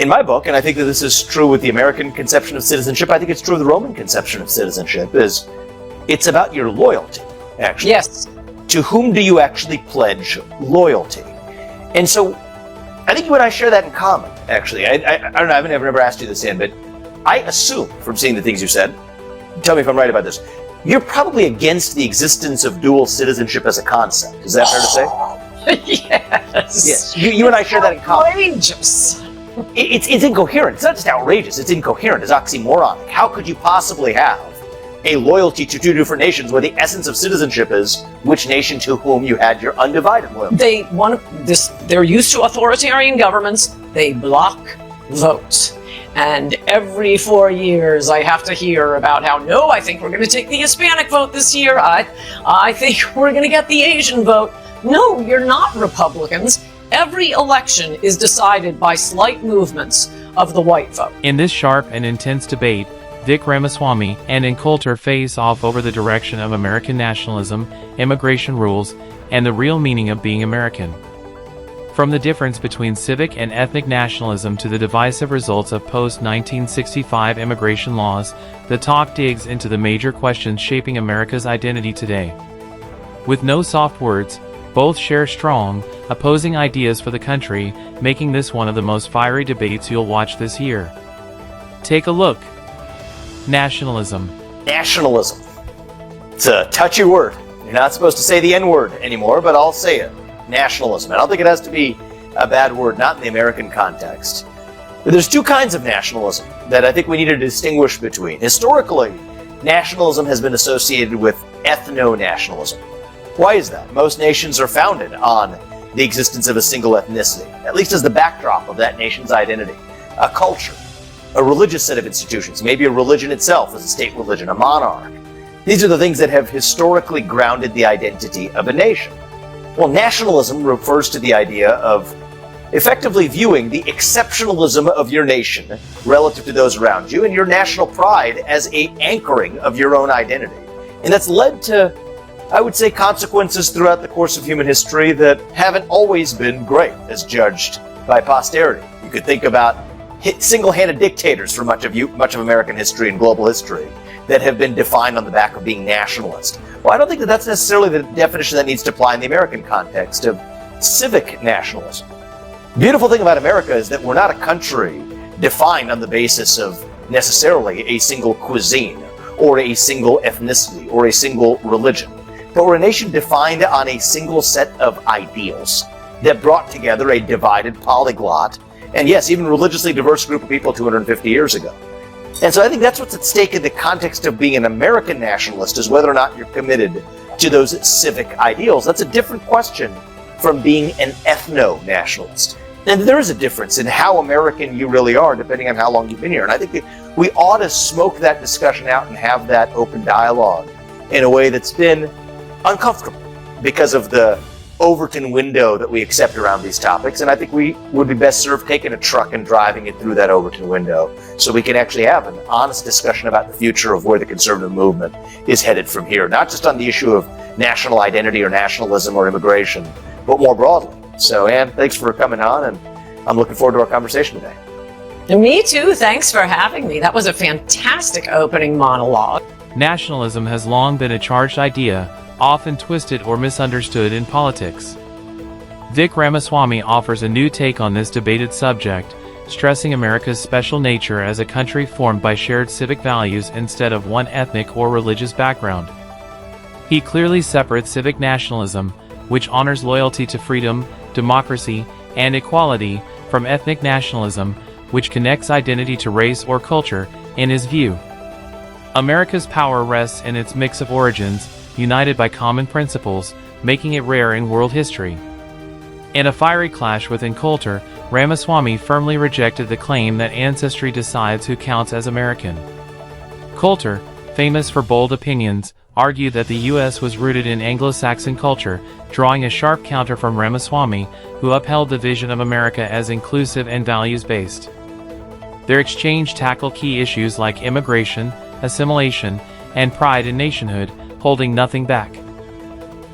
in my book, and I think that this is true with the American conception of citizenship, I think it's true of the Roman conception of citizenship, is it's about your loyalty, actually. Yes. To whom do you actually pledge loyalty? And so I think you and I share that in common, actually. I don't know, I've never asked you this, Ann, but I assume from seeing the things you said, tell me if I'm right about this, you're probably against the existence of dual citizenship as a concept. Is that fair to say? Yes. Yes. You and I share that in common. Outrageous. It's incoherent. It's not just outrageous, it's incoherent. It's oxymoronic. How could you possibly have a loyalty to two different nations where the essence of citizenship is which nation to whom you had your undivided loyalty? They're used to authoritarian governments. They block votes. And every 4 years I have to hear about how, no, I think we're going to take the Hispanic vote this year. I think we're going to get the Asian vote. No, you're not Republicans. Every election is decided by slight movements of the white vote. In this sharp and intense debate, Vivek Ramaswamy and Coulter face off over the direction of American nationalism, immigration rules, and the real meaning of being American. From the difference between civic and ethnic nationalism to the divisive results of post-1965 immigration laws, the talk digs into the major questions shaping America's identity today. With no soft words, both share strong, opposing ideas for the country, making this one of the most fiery debates you'll watch this year. Take a look. Nationalism. Nationalism. It's a touchy word. You're not supposed to say the N-word anymore, but I'll say it. Nationalism. I don't think it has to be a bad word, not in the American context. But there's two kinds of nationalism that I think we need to distinguish between. Historically, nationalism has been associated with ethno-nationalism. Why is that? Most nations are founded on the existence of a single ethnicity, at least as the backdrop of that nation's identity. A culture, a religious set of institutions, maybe a religion itself as a state religion, a monarch. These are the things that have historically grounded the identity of a nation. Well, nationalism refers to the idea of effectively viewing the exceptionalism of your nation relative to those around you and your national pride as an anchoring of your own identity. And that's led to, I would say, consequences throughout the course of human history that haven't always been great as judged by posterity. You could think about single-handed dictators for much of American history and global history that have been defined on the back of being nationalist. Well, I don't think that that's necessarily the definition that needs to apply in the American context of civic nationalism. The beautiful thing about America is that we're not a country defined on the basis of necessarily a single cuisine or a single ethnicity or a single religion, but we're a nation defined on a single set of ideals that brought together a divided polyglot and, yes, even religiously diverse group of people 250 years ago. And so I think that's what's at stake in the context of being an American nationalist, is whether or not you're committed to those civic ideals. That's a different question from being an ethno-nationalist. And there is a difference in how American you really are, depending on how long you've been here. And I think that we ought to smoke that discussion out and have that open dialogue in a way that's been uncomfortable because of the Overton window that we accept around these topics. And I think we would be best served taking a truck and driving it through that Overton window so we can actually have an honest discussion about the future of where the conservative movement is headed from here, not just on the issue of national identity or nationalism or immigration, but more broadly. So, Ann, thanks for coming on, and I'm looking forward to our conversation today. Me too. Thanks for having me. That was a fantastic opening monologue. Nationalism has long been a charged idea, often twisted or misunderstood in politics. Vivek Ramaswamy offers a new take on this debated subject, stressing America's special nature as a country formed by shared civic values instead of one ethnic or religious background. He clearly separates civic nationalism, which honors loyalty to freedom, democracy, and equality, from ethnic nationalism, which connects identity to race or culture. In his view, America's power rests in its mix of origins, united by common principles, making it rare in world history. In a fiery clash within Coulter, Ramaswamy firmly rejected the claim that ancestry decides who counts as American. Coulter, famous for bold opinions, argued that the U.S. was rooted in Anglo-Saxon culture, drawing a sharp counter from Ramaswamy, who upheld the vision of America as inclusive and values-based. Their exchange tackled key issues like immigration, assimilation, and pride in nationhood, holding nothing back.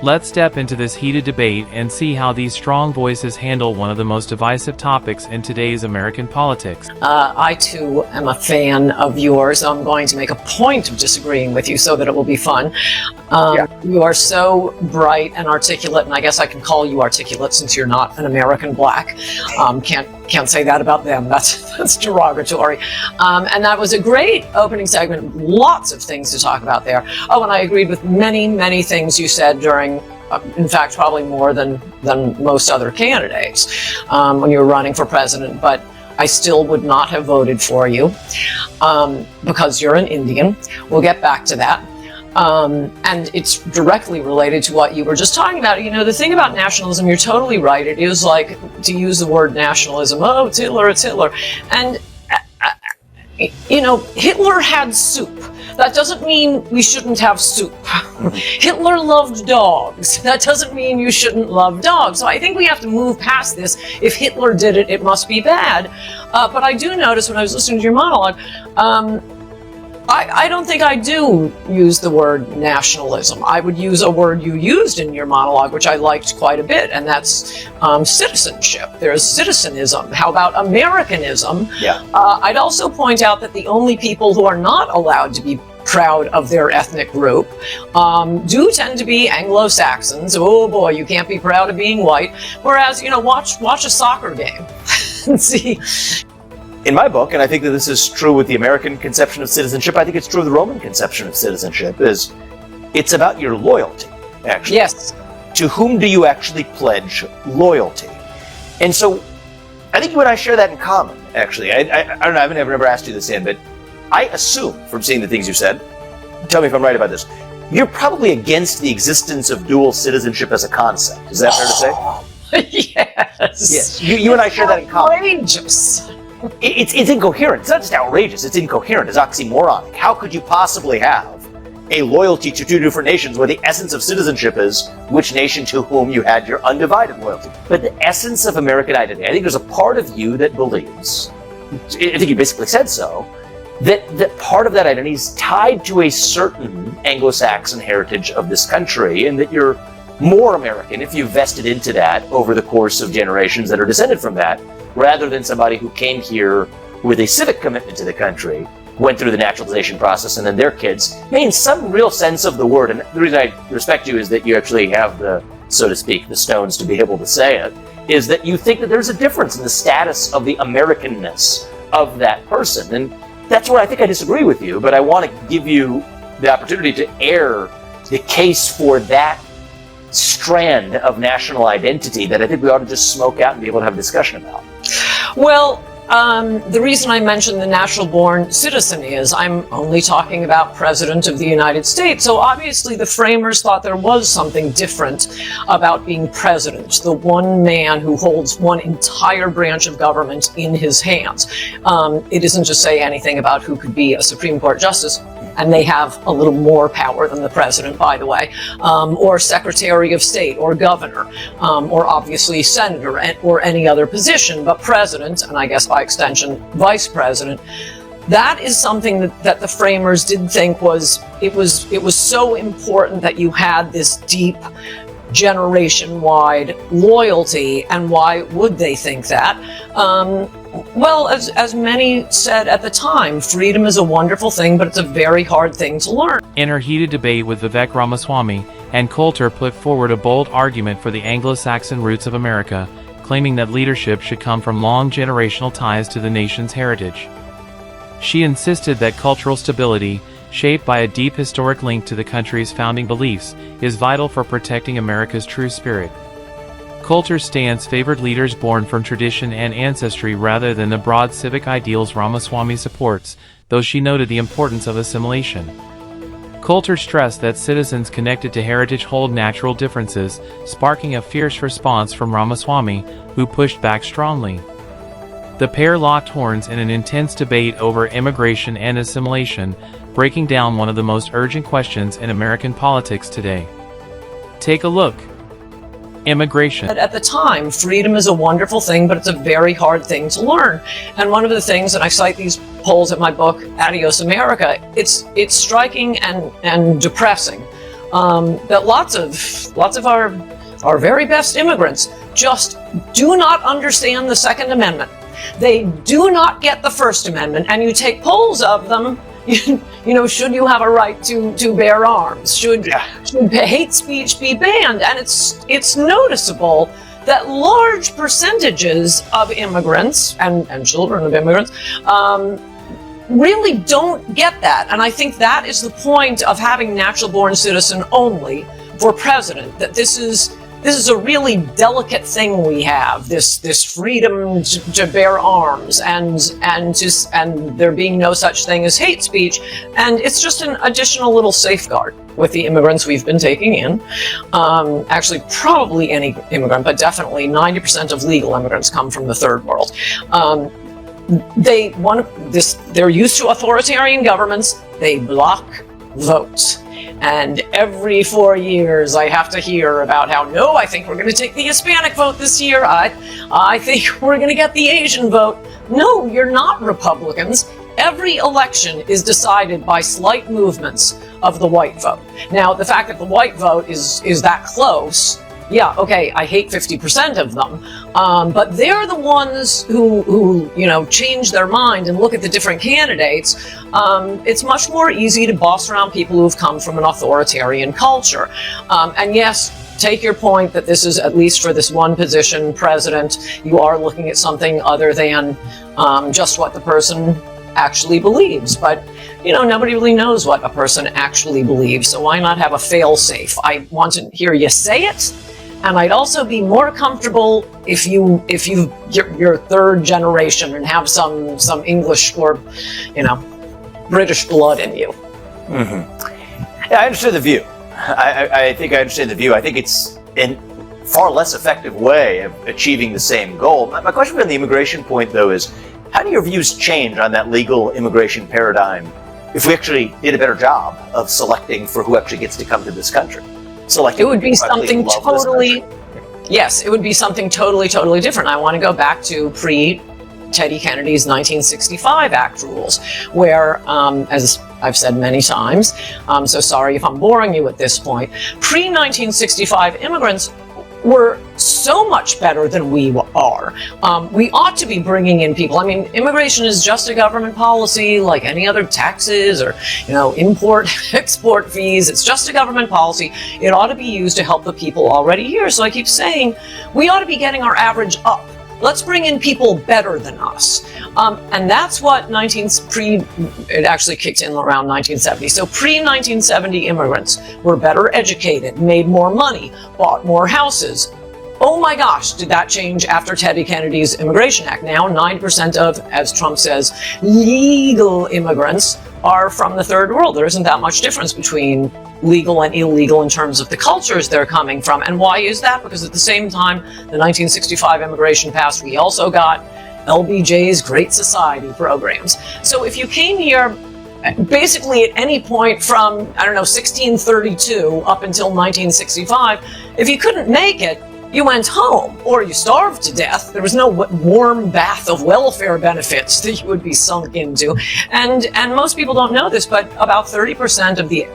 Let's step into this heated debate and see how these strong voices handle one of the most divisive topics in today's American politics. I too am a fan of yours. I'm going to make a point of disagreeing with you so that it will be fun. You are so bright and articulate, and I guess I can call you articulate since you're not an American black. Can't say that about them. That's derogatory. And that was a great opening segment. Lots of things to talk about there. Oh, and I agreed with many things you said during, in fact, probably more than most other candidates when you were running for president. But I still would not have voted for you because you're an Indian. We'll get back to that. And it's directly related to what you were just talking about. You know, the thing about nationalism, you're totally right. It is like, to use the word nationalism, oh, it's Hitler, it's Hitler. And, you know, Hitler had soup. That doesn't mean we shouldn't have soup. Hitler loved dogs. That doesn't mean you shouldn't love dogs. So I think we have to move past this. If Hitler did it, it must be bad. But I do notice when I was listening to your monologue, I don't think I do use the word nationalism. I would use a word you used in your monologue, which I liked quite a bit, and that's citizenship. There's citizenism. How about Americanism? Yeah. I'd also point out that the only people who are not allowed to be proud of their ethnic group do tend to be Anglo-Saxons. Oh boy, you can't be proud of being white. Whereas, you know, watch a soccer game and see. In my book, and I think that this is true with the American conception of citizenship, I think it's true of the Roman conception of citizenship, is it's about your loyalty, actually. Yes. To whom do you actually pledge loyalty? And so I think you and I share that in common, actually. I don't know, I've never asked you this, Ann, but I assume from seeing the things you said, tell me if I'm right about this, you're probably against the existence of dual citizenship as a concept. Is that fair to say? Yes. Yes. You and I share that in common. Outrageous. It's incoherent. It's not just outrageous, it's incoherent. It's oxymoronic. How could you possibly have a loyalty to two different nations where the essence of citizenship is which nation to whom you had your undivided loyalty? But the essence of American identity, I think there's a part of you that believes, I think you basically said so, that part of that identity is tied to a certain Anglo-Saxon heritage of this country, and that you're more American if you've vested into that over the course of generations that are descended from that, rather than somebody who came here with a civic commitment to the country, went through the naturalization process, and then their kids made some real sense of the word. And the reason I respect you is that you actually have the, so to speak, the stones to be able to say it, is that you think that there's a difference in the status of the Americanness of that person. And that's where I think I disagree with you, but I want to give you the opportunity to air the case for that strand of national identity that I think we ought to just smoke out and be able to have a discussion about. Well, the reason I mentioned the natural-born citizen is I'm only talking about President of the United States. So obviously the framers thought there was something different about being president, the one man who holds one entire branch of government in his hands. It isn't to say anything about who could be a Supreme Court justice, and they have a little more power than the president, by the way, or Secretary of State, or governor, or obviously senator, or any other position, but president, and I guess by extension, vice president. That is something that the framers did think was so important that you had this deep generation-wide loyalty. And why would they think that? Well, as many said at the time, freedom is a wonderful thing, but it's a very hard thing to learn. In her heated debate with Vivek Ramaswamy, and Coulter put forward a bold argument for the Anglo-Saxon roots of America, claiming that leadership should come from long generational ties to the nation's heritage. She insisted that cultural stability, shaped by a deep historic link to the country's founding beliefs, is vital for protecting America's true spirit. Coulter's stance favored leaders born from tradition and ancestry rather than the broad civic ideals Ramaswamy supports, though she noted the importance of assimilation. Coulter stressed that citizens connected to heritage hold natural differences, sparking a fierce response from Ramaswamy, who pushed back strongly. The pair locked horns in an intense debate over immigration and assimilation, breaking down one of the most urgent questions in American politics today. Take a look. Immigration. At the time, freedom is a wonderful thing, but it's a very hard thing to learn. And one of the things, and I cite these polls in my book, Adios America, it's striking and depressing that lots of our very best immigrants just do not understand the Second Amendment. They do not get the First Amendment, and you take polls of them. You know, should you have a right to bear arms? Should hate speech be banned? And it's noticeable that large percentages of immigrants and children of immigrants really don't get that. And I think that is the point of having natural born citizen only for president, that this is a really delicate thing we have, this freedom to bear arms and there being no such thing as hate speech. And it's just an additional little safeguard with the immigrants we've been taking in. Actually, probably any immigrant, but definitely 90% of legal immigrants come from the third world. They're used to authoritarian governments. They block votes. And every 4 years, I have to hear about how, no, I think we're going to take the Hispanic vote this year. I think we're going to get the Asian vote. No, you're not Republicans. Every election is decided by slight movements of the white vote. Now, the fact that the white vote is that close, yeah, okay, I hate 50% of them, but they're the ones who change their mind and look at the different candidates. It's much more easy to boss around people who've come from an authoritarian culture. And yes, take your point that this is, at least for this one position, president, you are looking at something other than just what the person actually believes. But nobody really knows what a person actually believes, so why not have a fail-safe? I want to hear you say it. And I'd also be more comfortable if you're third generation and have some English or British blood in you. Mm-hmm. Yeah, I understand the view. I think I understand the view. I think it's a far less effective way of achieving the same goal. My question on the immigration point, though, is how do your views change on that legal immigration paradigm if we actually did a better job of selecting for who actually gets to come to this country? It would be something totally, yes, it would be something totally different. I want to go back to pre-Teddy Kennedy's 1965 Act rules, where, as I've said many times, so sorry if I'm boring you at this point, pre-1965 immigrants were so much better than we are. We ought to be bringing in people. I mean, immigration is just a government policy like any other taxes or, import, export fees. It's just a government policy. It ought to be used to help the people already here. So I keep saying we ought to be getting our average up. Let's bring in people better than us. And that's what it actually kicked in around 1970. So pre-1970 immigrants were better educated, made more money, bought more houses. Oh my gosh, did that change after Teddy Kennedy's Immigration Act? Now 9% of, as Trump says, legal immigrants are from the third world. There isn't that much difference between legal and illegal in terms of the cultures they're coming from. And why is that? Because at the same time the 1965 immigration passed, we also got LBJ's Great Society programs. So if you came here basically at any point from, 1632 up until 1965, if you couldn't make it, you went home or you starved to death. There was no warm bath of welfare benefits that you would be sunk into. And most people don't know this, but about 30% of the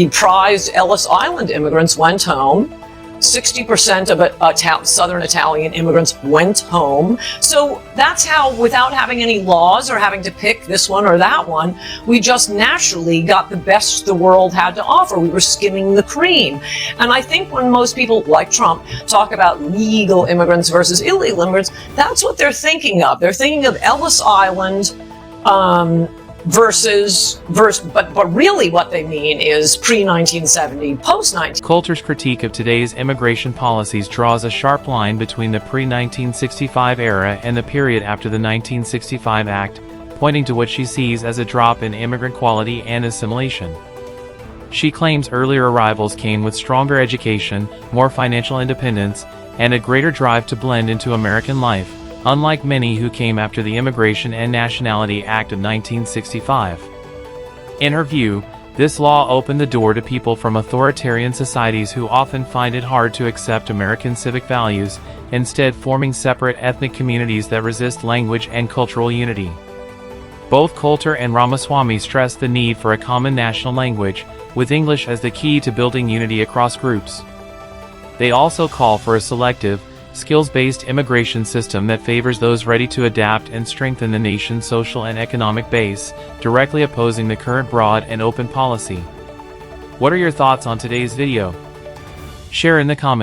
prized Ellis Island immigrants went home. 60% of Southern Italian immigrants went home. So that's how, without having any laws or having to pick this one or that one, we just naturally got the best the world had to offer. We were skimming the cream. And I think when most people, like Trump, talk about legal immigrants versus illegal immigrants, that's what they're thinking of. They're thinking of Ellis Island, but really what they mean is pre-1970, post-1970. Coulter's critique of today's immigration policies draws a sharp line between the pre-1965 era and the period after the 1965 Act, pointing to what she sees as a drop in immigrant quality and assimilation. She claims earlier arrivals came with stronger education, more financial independence, and a greater drive to blend into American life, unlike many who came after the Immigration and Nationality Act of 1965. In her view, this law opened the door to people from authoritarian societies who often find it hard to accept American civic values, instead forming separate ethnic communities that resist language and cultural unity. Both Coulter and Ramaswamy stress the need for a common national language, with English as the key to building unity across groups. They also call for a selective, skills-based immigration system that favors those ready to adapt and strengthen the nation's social and economic base, directly opposing the current broad and open policy. What are your thoughts on today's video? Share in the comments.